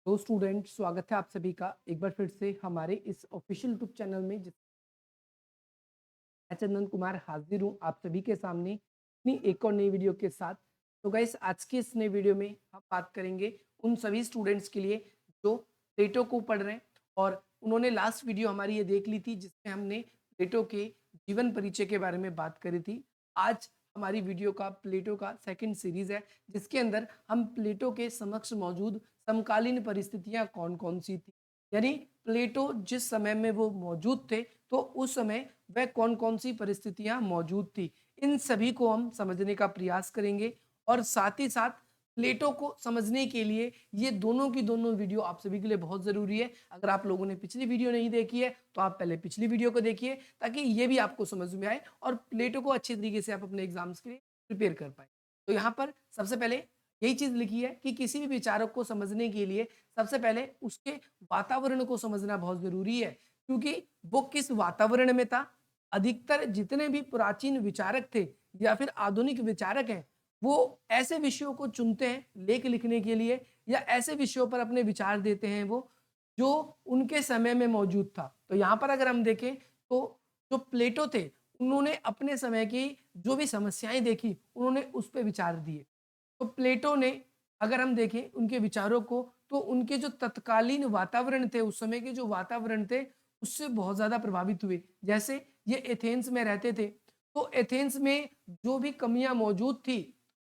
तो स्टूडेंट, स्वागत है आप सभी का एक बार फिर से हमारे इस ऑफिशियल यूट्यूब चैनल में। मैं चंदन कुमार हाजिर हूँ आप सभी के सामने अपनी एक और नई वीडियो के साथ। तो गाइस, आज के इस नई वीडियो में हम बात करेंगे उन सभी स्टूडेंट्स के लिए जो प्लेटो को पढ़ रहे हैं और उन्होंने लास्ट वीडियो हमारी ये देख ली थी जिसमें हमने प्लेटो के जीवन परिचय के बारे में बात करी थी। आज हमारी वीडियो का प्लेटो का सेकंड सीरीज है जिसके अंदर हम प्लेटो के समक्ष मौजूद समकालीन परिस्थितियां कौन कौन सी थी, यानी प्लेटो जिस समय में वो मौजूद थे तो उस समय वह कौन कौन सी परिस्थितियां मौजूद थी, इन सभी को हम समझने का प्रयास करेंगे। और साथ ही साथ प्लेटो को समझने के लिए ये दोनों की दोनों वीडियो आप सभी के लिए बहुत जरूरी है। अगर आप लोगों ने पिछली वीडियो नहीं देखी है तो आप पहले पिछली वीडियो को देखिए ताकि ये भी आपको समझ में आए और प्लेटो को अच्छे तरीके से आप अपने एग्जाम्स के लिए प्रिपेयर कर पाए। तो यहाँ पर सबसे पहले यही चीज लिखी है कि किसी भी विचारक को समझने के लिए सबसे पहले उसके वातावरण को समझना बहुत जरूरी है, क्योंकि वो किस वातावरण में था। अधिकतर जितने भी प्राचीन विचारक थे या फिर आधुनिक विचारक हैं, वो ऐसे विषयों को चुनते हैं लेख लिखने के लिए या ऐसे विषयों पर अपने विचार देते हैं वो जो उनके समय में मौजूद था। तो यहाँ पर अगर हम देखें तो जो प्लेटो थे उन्होंने अपने समय की जो भी समस्याएं देखी उन्होंने उस पर विचार दिए। तो प्लेटो ने, अगर हम देखें उनके विचारों को, तो उनके जो तत्कालीन वातावरण थे, उस समय के जो वातावरण थे उससे बहुत ज्यादा प्रभावित हुए। जैसे ये एथेंस में रहते थे तो एथेंस में जो भी कमियां मौजूद थी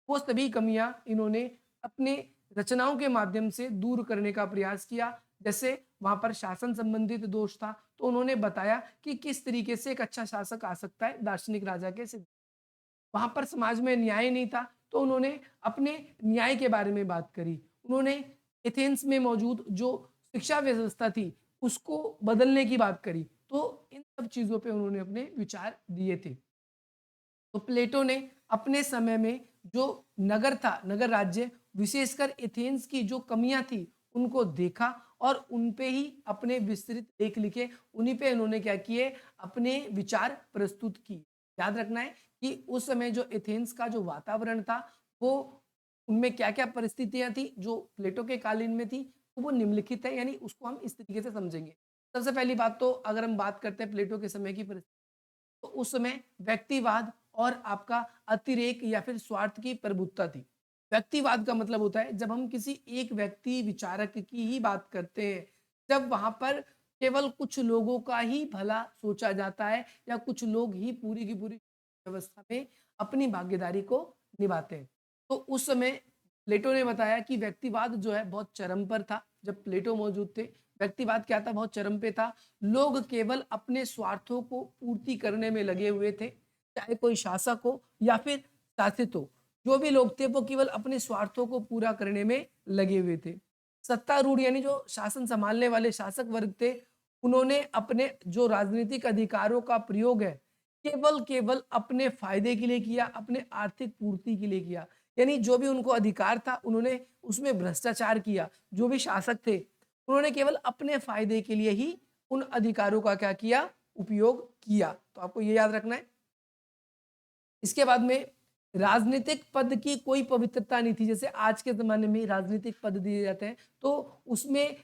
वो सभी कमियां इन्होंने अपने रचनाओं के माध्यम से दूर करने का प्रयास किया। जैसे वहां पर शासन संबंधित दोष था तो उन्होंने बताया कि किस तरीके से एक अच्छा शासक आ सकता है दार्शनिक राजा के सिद्ध। वहां पर समाज में न्याय नहीं था तो उन्होंने अपने न्याय के बारे में बात करी। उन्होंने एथेंस में मौजूद जो शिक्षा व्यवस्था थी उसको बदलने की बात करी। तो इन सब चीजों पे उन्होंने अपने विचार दिए थे। तो प्लेटो ने अपने समय में जो नगर था, नगर राज्य, विशेषकर एथेंस की जो कमियां थी उनको देखा और उन पे ही अपने विस्तृत लेख लिखे। उन्हीं पे उन्होंने क्या किए, अपने विचार प्रस्तुत किए। याद रखना है कि उस समय जो एथेंस का जो वातावरण था वो, उनमें क्या क्या परिस्थितियां थी जो प्लेटो के कालीन में थी, तो वो निम्नलिखित है, यानी उसको हम इस तरीके से समझेंगे। सबसे पहली बात तो अगर हम बात करते हैं प्लेटो के समय की परिस्थिति, तो उस समय व्यक्तिवाद और आपका अतिरेक या फिर स्वार्थ की प्रभुत्ता थी। व्यक्तिवाद का मतलब होता है जब हम किसी एक व्यक्ति विचारक की ही बात करते हैं, जब वहां पर केवल कुछ लोगों का ही भला सोचा जाता है या कुछ लोग ही पूरी की पूरी व्यवस्था में अपनी भागीदारी को निभाते हैं। तो उस समय प्लेटो ने बताया कि व्यक्तिवाद जो है बहुत चरम पर था। जब प्लेटो मौजूद थे, व्यक्तिवाद क्या था, बहुत चरम पे था। लोग केवल अपने स्वार्थों को पूर्ति करने में लगे हुए थे, चाहे कोई शासक हो या फिर शासित हो। जो भी लोग थे वो केवल अपने स्वार्थों को पूरा करने में लगे हुए थे। सत्तारूढ़ यानी जो शासन संभालने वाले शासक वर्ग थे, उन्होंने अपने जो राजनीतिक अधिकारों का प्रयोग है केवल केवल अपने फायदे के लिए किया, अपने आर्थिक पूर्ति के लिए किया। यानी जो भी उनको अधिकार था उन्होंने उसमें भ्रष्टाचार किया। जो भी शासक थे उन्होंने केवल अपने फायदे के लिए ही उन अधिकारों का क्या किया, उपयोग किया। तो आपको ये याद रखना है। इसके बाद में राजनीतिक पद की कोई पवित्रता नहीं थी। जैसे आज के जमाने में राजनीतिक पद दिए जाते हैं तो उसमें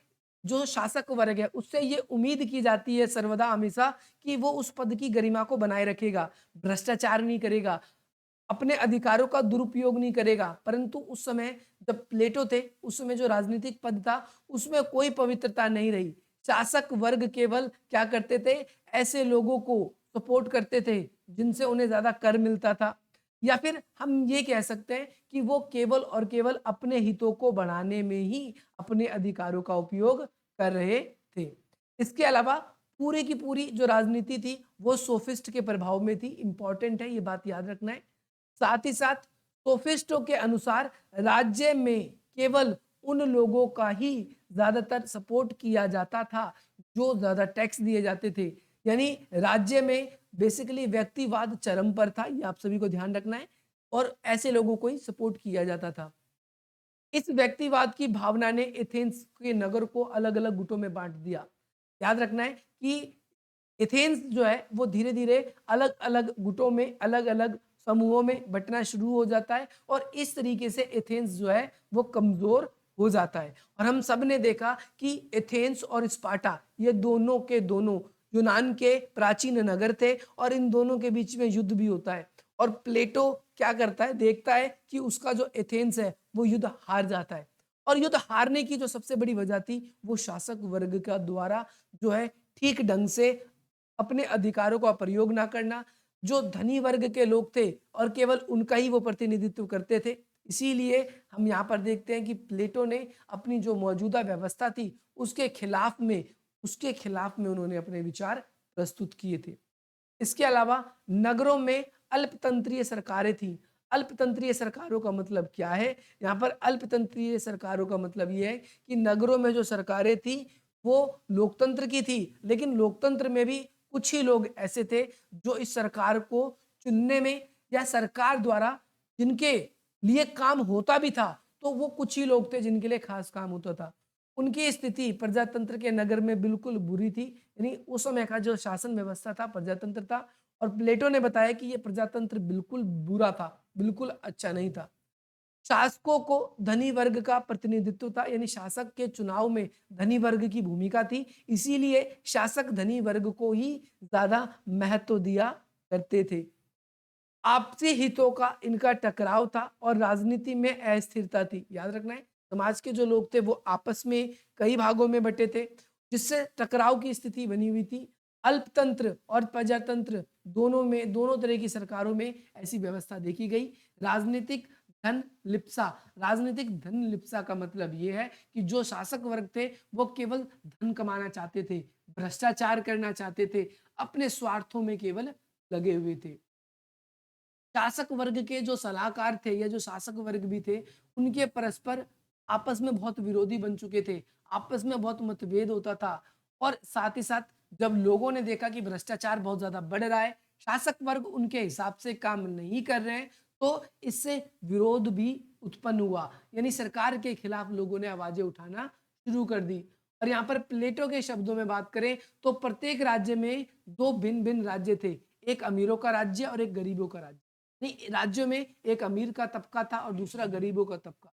जो शासक वर्ग है उससे ये उम्मीद की जाती है सर्वदा हमेशा कि वो उस पद की गरिमा को बनाए रखेगा, भ्रष्टाचार नहीं करेगा, अपने अधिकारों का दुरुपयोग नहीं करेगा। परंतु उस समय जब प्लेटो थे उस समय जो राजनीतिक पद था उसमें कोई पवित्रता नहीं रही। शासक वर्ग केवल क्या करते थे, ऐसे लोगों को सपोर्ट करते थे जिनसे उन्हें ज्यादा कर मिलता था, या फिर हम ये कह सकते हैं कि वो केवल और केवल अपने हितों को बढ़ाने में ही अपने अधिकारों का उपयोग कर रहे थे। इसके अलावा पूरी की पूरी जो राजनीति थी वो सोफिस्ट के प्रभाव में थी। इंपॉर्टेंट है, ये बात याद रखना है। साथ ही साथ सोफिस्टों के अनुसार राज्य में केवल उन लोगों का ही ज्यादातर सपोर्ट किया जाता था जो ज्यादा टैक्स दिए जाते थे। यानी राज्य में बेसिकली व्यक्तिवाद चरम पर था, ये आप सभी को ध्यान रखना है, और ऐसे लोगों को ही सपोर्ट किया जाता था। इस व्यक्तिवाद की भावना ने एथेंस के नगर को अलग अलग गुटों में बांट दिया। याद रखना है कि एथेंस जो है वो धीरे धीरे अलग अलग गुटों में, अलग अलग समूहों में बंटना शुरू हो जाता है और इस तरीके से एथेंस जो है वो कमजोर हो जाता है। और हम सब ने देखा कि एथेंस और स्पार्टा ये दोनों के दोनों यूनान के प्राचीन नगर थे और इन दोनों के बीच में युद्ध भी होता है। और प्लेटो क्या करता है, देखता है कि उसका जो एथेंस है वो युद्ध हार जाता है। और युद्ध हारने की जो सबसे बड़ी वजह थी वो शासक वर्ग का द्वारा जो है ठीक ढंग से अपने अधिकारों का प्रयोग ना करना। जो धनी वर्ग के लोग थे और केवल उनका ही वो प्रतिनिधित्व करते थे। इसीलिए हम यहाँ पर देखते हैं कि प्लेटो ने अपनी जो मौजूदा व्यवस्था थी उसके खिलाफ में उन्होंने अपने विचार प्रस्तुत किए थे। इसके अलावा नगरों में अल्पतंत्रीय सरकारें थी। अल्पतंत्रीय सरकारों का मतलब क्या है? यहाँ पर अल्पतंत्रीय सरकारों का मतलब ये है कि नगरों में जो सरकारें थी वो लोकतंत्र की थी, लेकिन लोकतंत्र में भी कुछ ही लोग ऐसे थे जो इस सरकार को चुनने में या सरकार द्वारा जिनके लिए काम होता भी था तो वो कुछ ही लोग थे जिनके लिए खास काम होता था। उनकी स्थिति प्रजातंत्र के नगर में बिल्कुल बुरी थी। यानी उस समय का जो शासन व्यवस्था था प्रजातंत्र था। और प्लेटो ने बताया कि ये प्रजातंत्र बिल्कुल बुरा था, बिल्कुल अच्छा नहीं था। शासकों को धनी वर्ग का प्रतिनिधित्व था, यानी शासक के चुनाव में धनी वर्ग की भूमिका थी। इसीलिए शासक धनी वर्ग को ही ज्यादा महत्व दिया करते थे। आपसी हितों का इनका टकराव था और राजनीति में अस्थिरता थी। याद रखना है, समाज के जो लोग थे वो आपस में कई भागों में बटे थे, जिससे टकराव की स्थिति बनी हुई थी। अल्पतंत्र और प्रजातंत्र दोनों तरह की सरकारों में ऐसी व्यवस्था देखी गई। राजनीतिक धन लिप्सा राजनीतिक धन लिप्सा का मतलब यह है कि जो शासक वर्ग थे वो केवल धन कमाना चाहते थे, भ्रष्टाचार करना चाहते थे, अपने स्वार्थों में केवल लगे हुए थे। शासक वर्ग के जो सलाहकार थे या जो शासक वर्ग भी थे उनके परस्पर आपस में बहुत विरोधी बन चुके थे, आपस में बहुत मतभेद होता था। और साथ ही साथ जब लोगों ने देखा कि भ्रष्टाचार बहुत ज्यादा बढ़ रहा है, शासक वर्ग उनके हिसाब से काम नहीं कर रहे हैं, तो इससे विरोध भी उत्पन्न हुआ। यानी सरकार के खिलाफ लोगों ने आवाजें उठाना शुरू कर दी। और यहाँ पर प्लेटो के शब्दों में बात करें तो प्रत्येक राज्य में दो भिन्न भिन्न राज्य थे, एक अमीरों का राज्य और एक गरीबों का राज्य। नहीं, राज्यों में एक अमीर का तबका था और दूसरा गरीबों का तबका।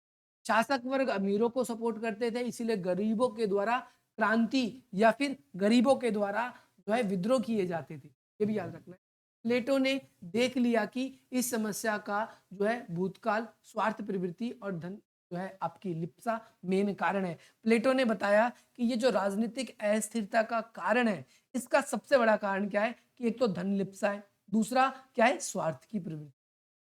शासक वर्ग अमीरों को सपोर्ट करते थे, इसीलिए गरीबों के द्वारा क्रांति या फिर गरीबों के द्वारा जो है विद्रोह किए जाते थे। ये भी याद रखना है। प्लेटो ने देख लिया कि इस समस्या का जो है भूतकाल स्वार्थ प्रवृत्ति और धन जो है आपकी लिप्सा मेन कारण है। प्लेटो ने बताया कि ये जो राजनीतिक अस्थिरता का कारण है, इसका सबसे बड़ा कारण क्या है कि एक तो धन लिप्सा है, दूसरा क्या है स्वार्थ की प्रवृत्ति।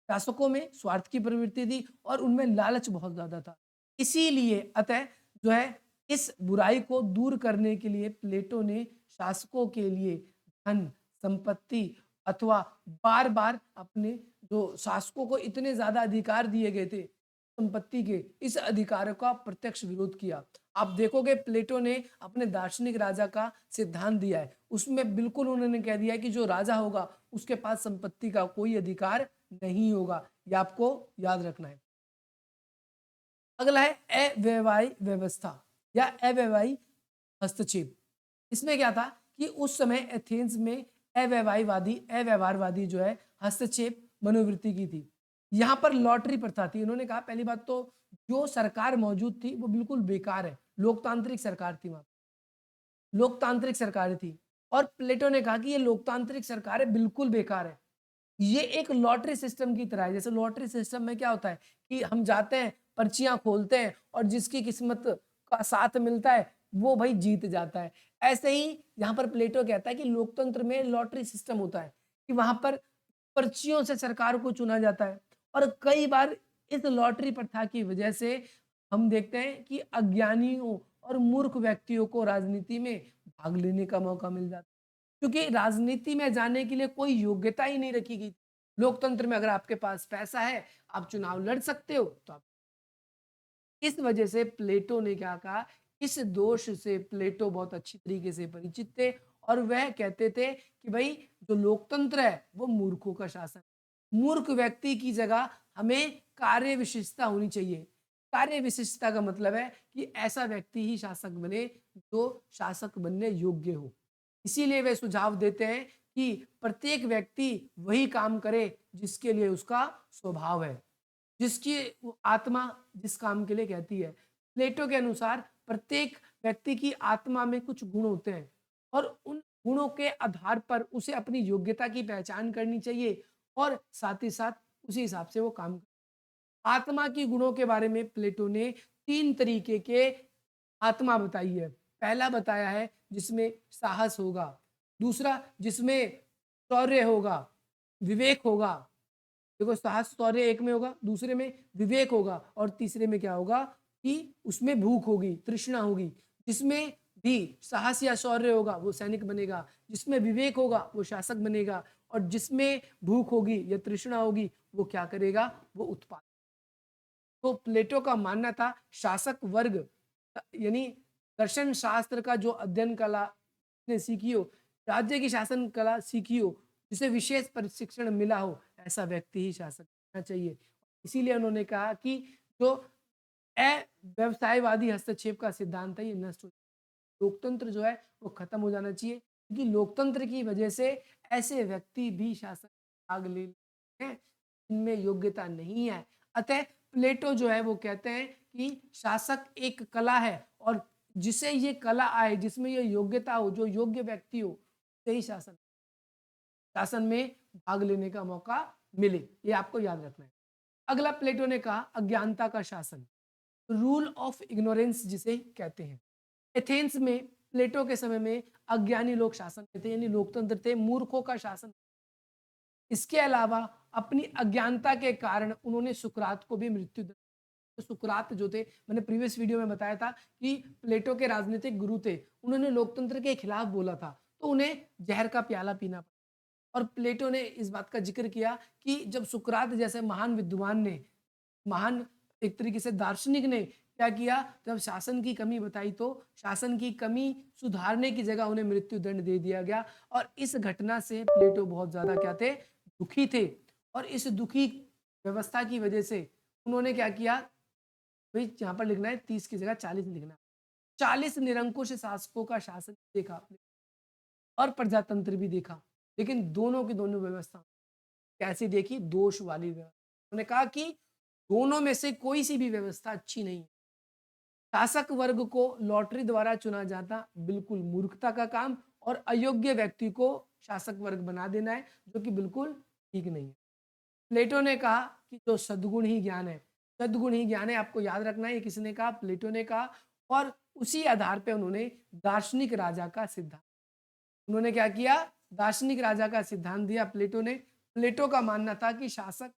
शासकों में स्वार्थ की प्रवृत्ति थी और उनमें लालच बहुत ज्यादा था। इसीलिए अतः जो है इस बुराई को दूर करने के लिए प्लेटो ने शासकों के लिए धन संपत्ति अथवा बार बार अपने जो शासकों को इतने ज्यादा अधिकार दिए गए थे संपत्ति के, इस अधिकार का प्रत्यक्ष विरोध किया। आप देखोगे प्लेटो ने अपने दार्शनिक राजा का सिद्धांत दिया है, उसमें बिल्कुल उन्होंने कह दिया है कि जो राजा होगा उसके पास संपत्ति का कोई अधिकार नहीं होगा। ये आपको याद रखना है। अगला है अव्ययवाही व्यवस्था या अव्ययवाही हस्तक्षेप। इसमें क्या था कि उस समय एथेंस में अव्यवहारवादी जो है हस्तक्षेप मनोवृत्ति की थी। यहाँ पर लॉटरी प्रथा थी। उन्होंने कहा पहली बात तो जो सरकार मौजूद थी वो बिल्कुल बेकार है, लोकतांत्रिक सरकार थी, वहां लोकतांत्रिक सरकार थी। और प्लेटो ने कहा कि ये लोकतांत्रिक सरकार है बिल्कुल बेकार है। ये एक लॉटरी सिस्टम की तरह है। जैसे लॉटरी सिस्टम में क्या होता है कि हम जाते हैं, पर्चियां खोलते हैं और जिसकी किस्मत का साथ मिलता है वो भाई जीत जाता है। ऐसे ही यहाँ पर प्लेटो कहता है कि लोकतंत्र में लॉटरी सिस्टम होता है कि वहां पर पर्चियों से सरकार को चुना जाता है। और कई बार इस लॉटरी प्रथा की वजह से हम देखते हैं कि अज्ञानियों और मूर्ख व्यक्तियों को राजनीति में भाग लेने का मौका मिल जाता है, क्योंकि राजनीति में जाने के लिए कोई योग्यता ही नहीं रखी गई। लोकतंत्र में अगर आपके पास पैसा है आप चुनाव लड़ सकते हो, तो आप इस वजह से प्लेटो ने क्या कहा, इस दोष से प्लेटो बहुत अच्छी तरीके से परिचित थे और वह कहते थे कि भाई जो लोकतंत्र है वो मूर्खों का शासन, मूर्ख व्यक्ति की जगह हमें कार्य विशिष्टता होनी चाहिए। कार्य विशिष्टता का मतलब है कि ऐसा व्यक्ति ही शासक बने जो शासक बनने योग्य हो। इसीलिए वे सुझाव देते हैं कि प्रत्येक व्यक्ति वही काम करे जिसके लिए उसका स्वभाव है, जिसकी आत्मा जिस काम के लिए कहती है। प्लेटो के अनुसार प्रत्येक व्यक्ति की आत्मा में कुछ गुण होते हैं और उन गुणों के आधार पर उसे अपनी योग्यता की पहचान करनी चाहिए और साथ ही साथ उसी हिसाब से वो काम आत्मा की गुणों के बारे में प्लेटो ने 3 तरीके के आत्मा बताई है। पहला बताया है जिसमें साहस होगा, दूसरा जिसमें शौर्य होगा, विवेक होगा। देखो साहस शौर्य एक में होगा, दूसरे में विवेक होगा और तीसरे में क्या होगा कि उसमें भूख होगी, तृष्णा होगी। जिसमें भी साहस या शौर्य होगा वो सैनिक बनेगा, जिसमें विवेक होगा वो शासक बनेगा और जिसमें भूख होगी या तृष्णा होगी वो क्या करेगा, वो उत्पाद। तो प्लेटो का मानना था शासक वर्ग यानी दर्शन शास्त्र का जो अध्ययन कला ने सीखी हो, राज्य की शासन कला सीखी हो, जिसे विशेष प्रशिक्षण मिला हो, ऐसा व्यक्ति ही शासक होना चाहिए। इसीलिए उन्होंने कहा कि जो व्यवसायवादी हस्तक्षेप का सिद्धांत है ये नष्ट हो, लोकतंत्र जो है वो खत्म हो जाना चाहिए क्योंकि लोकतंत्र की वजह से ऐसे व्यक्ति भी शासन भाग ले हैं इनमें योग्यता नहीं है। अतः प्लेटो जो है वो कहते हैं कि शासक एक कला है और जिसे ये कला आए, जिसमें ये योग्यता हो, जो योग्य व्यक्ति हो, उसे ही शासन शासन में भाग लेने का मौका मिले। ये आपको याद रखना है। अगला प्लेटो ने कहा अज्ञानता का शासन, रूल ऑफ इग्नोरेंस जिसे कहते हैं। एथेंस में प्लेटो के समय में अज्ञानी लोग शासन में थे यानी लोकतंत्र थे, मूर्खों का शासन। इसके अलावा अपनी अज्ञानता के कारण उन्होंने सुकरात को भी मृत्यु दंड। तो सुकरात जो थे, मैंने प्रीवियस वीडियो में बताया था कि प्लेटो के राजनीतिक गुरु थे, उन्होंने लोकतंत्र के खिलाफ बोला था तो उन्हें जहर का प्याला पीना पड़ा। और प्लेटो ने इस बात का जिक्र किया कि जब सुकरात जैसे महान विद्वान ने, महान एक तरीके से दार्शनिक ने क्या किया, जब शासन की कमी बताई तो शासन की कमी सुधारने की जगह उन्हें मृत्यु दंड दे दिया गया। और इस घटना से प्लेटो बहुत ज्यादा क्या थे, दुखी थे। और इस दुखी व्यवस्था की वजह से उन्होंने क्या किया, भाई यहाँ पर लिखना है 30 की जगह 40 लिखना है। 40 निरंकुश शासकों का शासन देखा और प्रजातंत्र भी देखा, लेकिन दोनों की दोनों व्यवस्था कैसी देखी, दोष वाली व्यवस्था। उन्होंने कहा कि दोनों में से कोई सी भी व्यवस्था अच्छी नहीं है। शासक वर्ग को लॉटरी द्वारा चुना जाता बिल्कुल मूर्खता का काम और अयोग्य व्यक्ति को शासक वर्ग बना देना है, जो कि बिल्कुल ठीक नहीं है। प्लेटो ने कहा कि जो सद्गुण ही ज्ञान है, सद्गुण ही ज्ञान है, आपको याद रखना है। ये किसने कहा, प्लेटो ने कहा। और उसी आधार पे उन्होंने दार्शनिक राजा का सिद्धांत, उन्होंने क्या किया, दार्शनिक राजा का सिद्धांत दिया प्लेटो ने। प्लेटो का मानना था कि शासक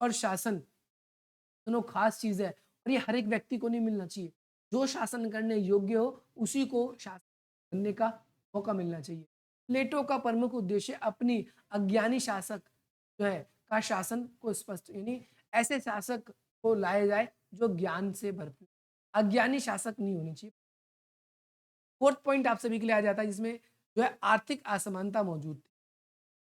और शासन दोनों खास चीज है और ये हर एक व्यक्ति को नहीं मिलना चाहिए। जो शासन करने योग्य हो उसी को शासन बनने का मौका मिलना चाहिए। प्लेटो का प्रमुख उद्देश्य अपनी अज्ञानी शासक जो है का शासन को स्पष्ट यानी ऐसे शासक को लाया जाए जो ज्ञान से भरपूर, अज्ञानी शासक नहीं होनी चाहिए। फोर्थ पॉइंट आप सभी के लिए आ जाता है जिसमें जो है आर्थिक असमानता मौजूद थी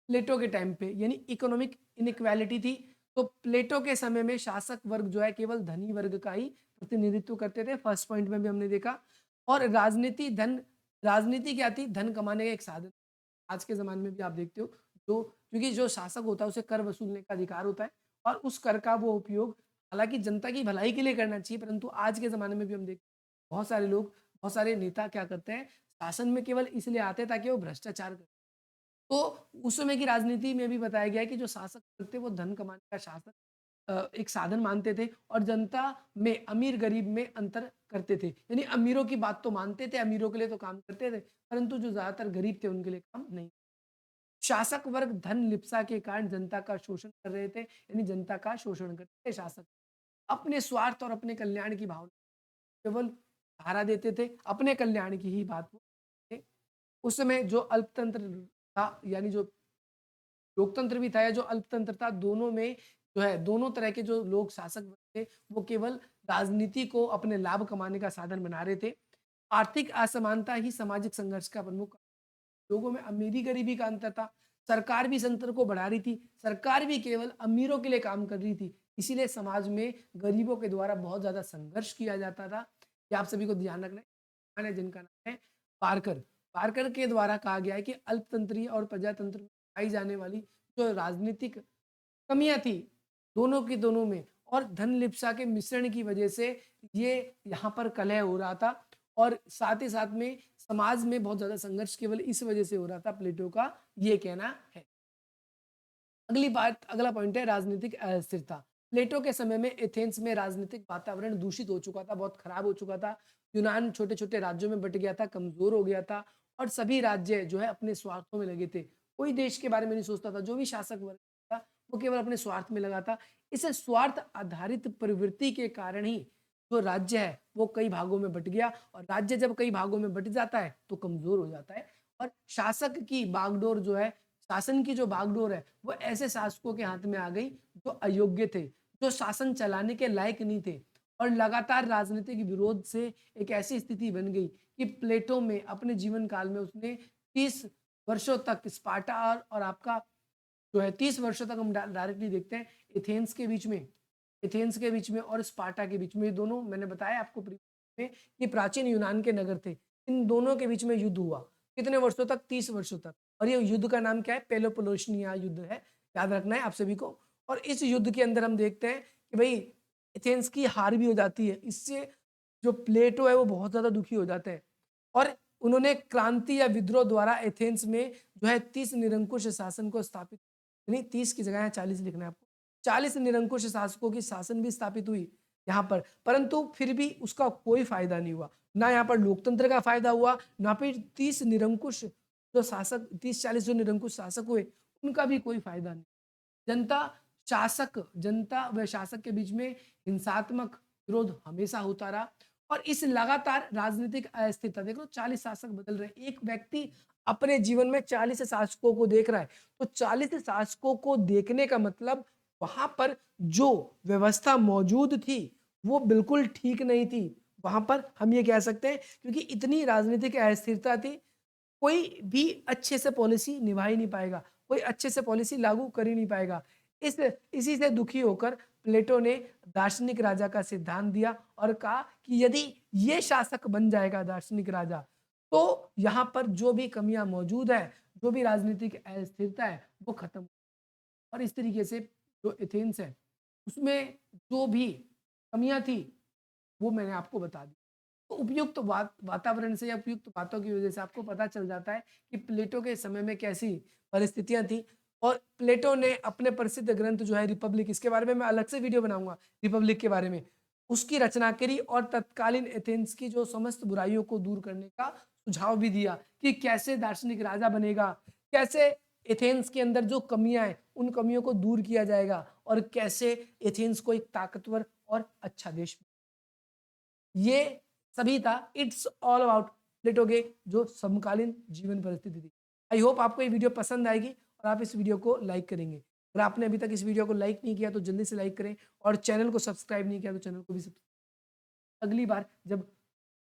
प्लेटो के टाइम पे, यानी इकोनॉमिक इनइक्वालिटी थी। तो प्लेटो के समय में शासक वर्ग जो है केवल धनी वर्ग का ही प्रतिनिधित्व करते थे, फर्स्ट पॉइंट में भी हमने देखा। और राजनीति क्या थी, धन कमाने का एक साधन। आज के जमाने में भी आप देखते हो, जो क्योंकि जो शासक होता है उसे कर वसूलने का अधिकार होता है और उस कर का वो उपयोग हालांकि जनता की भलाई के लिए करना चाहिए, परंतु आज के जमाने में भी हम देखते हैं बहुत सारे लोग, बहुत सारे नेता क्या करते हैं, शासन में केवल इसलिए आते हैं ताकि वो भ्रष्टाचार करें। तो उस समय की राजनीति में भी बताया गया है कि जो शासक थे वो धन कमाने का शासक एक साधन मानते थे और जनता में अमीर गरीब में अंतर करते थे। यानी अमीरों की बात तो मानते थे, अमीरों के लिए तो काम करते थे, परंतु जो ज्यादातर गरीब थे उनके लिए काम नहीं। शासक वर्ग धन लिप्सा के कारण जनता का शोषण कर रहे थे, यानी जनता का शोषण करते थे शासक। अपने स्वार्थ और अपने कल्याण की भावना केवल सहारा देते थे, अपने कल्याण की ही बात वो। उस समय जो अल्पतंत्र था यानी जो लोकतंत्र भी था या जो अल्पतंत्र था, दोनों में जो है दोनों तरह के जो लोग शासक थे वो केवल राजनीति को अपने लाभ कमाने का साधन बना रहे थे। आर्थिक असमानता ही सामाजिक संघर्ष का प्रमुख, लोगों में अमीरी गरीबी का अंतर था। सरकार भी इस अंतर को बढ़ा रही थी, सरकार भी केवल अमीरों के लिए काम कर रही थी, इसीलिए समाज में गरीबों के द्वारा बहुत ज्यादा संघर्ष किया जाता था। ये आप सभी को ध्यान रखना है, जिनका नाम है पार्कर। पार्कर के द्वारा कहा गया है कि अल्पतंत्रीय और प्रजातंत्र में पाई जाने वाली जो राजनीतिक कमियां थी दोनों की दोनों में और धन लिप्सा के मिश्रण की वजह से ये यहाँ पर कलह हो रहा था और साथ ही साथ में समाज में बहुत ज्यादा संघर्ष केवल इस वजह से हो रहा था, प्लेटो का ये कहना है। अगली बात, अगला पॉइंट है राजनीतिक अस्थिरता। प्लेटो के समय में एथेंस में राजनीतिक वातावरण दूषित हो चुका था, बहुत खराब हो चुका था। यूनान छोटे छोटे राज्यों में बट गया था, कमजोर हो गया था और सभी राज्य जो है अपने स्वार्थों में लगे थे। कोई देश के बारे में नहीं सोचता था, जो भी शासक वर्ग था वो केवल अपने स्वार्थ में लगा था। इस स्वार्थ आधारित प्रवृत्ति के कारण ही जो राज्य है वो कई भागों में बट गया और राज्य जब कई भागों में बट जाता है तो कमजोर हो जाता है और शासक की बागडोर जो है, शासन की जो बागडोर है वो ऐसे शासकों के हाथ में आ गई जो अयोग्य थे, जो शासन चलाने के लायक नहीं थे और लगातार राजनीतिक विरोध से एक ऐसी स्थिति बन गई कि प्लेटो में अपने जीवन काल में उसने 30 वर्षों तक स्पार्टा और आपका जो है 30 वर्षों तक हम डायरेक्टली देखते हैं एथेंस के बीच में और स्पार्टा के बीच में, दोनों मैंने बताया आपको में कि प्राचीन यूनान के नगर थे, इन दोनों के बीच में युद्ध हुआ। कितने वर्षों तक? 30 वर्षों तक। और ये युद्ध का नाम क्या है? पेलोपोनेशिया युद्ध है, याद रखना है आप सभी को। और इस युद्ध के अंदर हम देखते हैं कि भाई एथेंस की हार भी हो जाती है, इससे जो प्लेटो है वो बहुत ज्यादा दुखी हो जाते हैं और उन्होंने क्रांति या विद्रोह द्वारा एथेंस में जो है 30 निरंकुश शासन को स्थापित, नहीं 30 की जगह 40 लिखना है आपको, 40 निरंकुश शासकों की शासन भी स्थापित हुई यहाँ पर, परंतु फिर भी उसका कोई फायदा नहीं हुआ। ना यहाँ पर लोकतंत्र का फायदा हुआ, ना फिर 30 निरंकुश जो शासक, 30-40 जो निरंकुश शासक हुए उनका भी कोई फायदा नहीं। जनता व शासक के बीच में हिंसात्मक विरोध हमेशा होता रहा और इस लगातार राजनीतिक अस्थिरता, देखो 40 शासक बदल रहे हैं, एक व्यक्ति अपने जीवन में 40 शासकों को देख रहा है, तो 40 शासकों को देखने का मतलब वहां पर जो व्यवस्था मौजूद थी वो बिल्कुल ठीक नहीं थी। वहां पर हम ये कह सकते हैं क्योंकि इतनी राजनीतिक अस्थिरता थी, कोई भी अच्छे से पॉलिसी निभा ही नहीं पाएगा, कोई अच्छे से पॉलिसी लागू कर ही नहीं पाएगा। इसी से दुखी होकर प्लेटो ने दार्शनिक राजा का सिद्धांत दिया और कहा कि यदि ये शासक बन जाएगा दार्शनिक राजा, तो यहाँ पर जो भी कमियां मौजूद है, जो भी राजनीतिक अस्थिरता है वो खत्म। और इस तरीके से जो एथेंस है उसमें जो भी कमियां थी वो मैंने आपको बता दी। तो उपयुक्त वातावरण से या उपयुक्त बातों की वजह से आपको पता चल जाता है कि प्लेटो के समय में कैसी परिस्थितियां थी। और प्लेटो ने अपने प्रसिद्ध ग्रंथ जो है रिपब्लिक, इसके बारे में मैं अलग से वीडियो बनाऊंगा रिपब्लिक के बारे में, उसकी रचना करी और तत्कालीन एथेंस की जो समस्त बुराइयों को दूर करने का सुझाव भी दिया कि कैसे दार्शनिक राजा बनेगा, कैसे एथेंस के अंदर जो कमियां हैं उन कमियों को दूर किया जाएगा और कैसे एथेंस को एक ताकतवर और अच्छा देश, ये सभी था। इट्स ऑल अबाउट प्लेटो के जो समकालीन जीवन परिस्थिति थी। आई होप आपको ये वीडियो पसंद आएगी और आप इस वीडियो को लाइक करेंगे। अगर आपने अभी तक इस वीडियो को लाइक नहीं किया तो जल्दी से लाइक करें और चैनल को सब्सक्राइब नहीं किया तो चैनल को भी सब्सक्राइब। अगली बार जब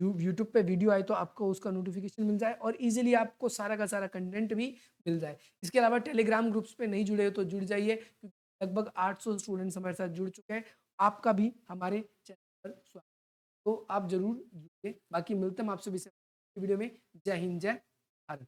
यूट्यूब पे वीडियो आए तो आपको उसका नोटिफिकेशन मिल जाए और इजीली आपको सारा का सारा कंटेंट भी मिल जाए। इसके अलावा टेलीग्राम ग्रुप्स पे नहीं जुड़े हो तो जुड़ जाइए, क्योंकि लगभग 800 स्टूडेंट्स हमारे साथ जुड़ चुके हैं। आपका भी हमारे चैनल पर स्वागत, तो आप जरूर जुड़िए। बाकी मिलते हैं आपसे वीडियो में। जय हिंद, जय भारत।